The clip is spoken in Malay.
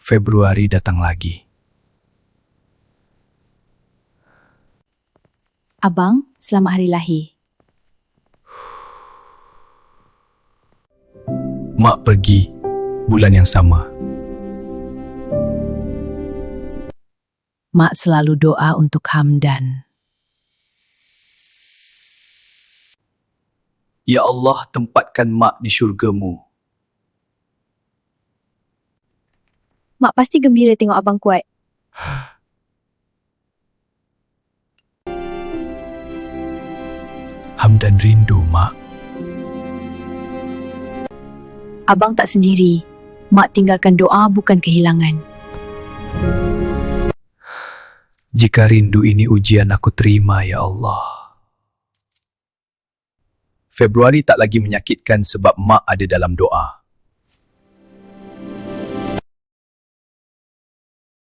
Februari datang lagi. Abang, selamat hari lahir. Mak pergi bulan yang sama. Mak selalu doa untuk Hamdan. Ya Allah, tempatkan mak di syurgamu. Mak pasti gembira tengok abang kuat. Hamdan rindu, Mak. Abang tak sendiri. Mak tinggalkan doa bukan kehilangan. Jika rindu ini ujian aku terima, ya Allah. Februari tak lagi menyakitkan sebab mak ada dalam doa.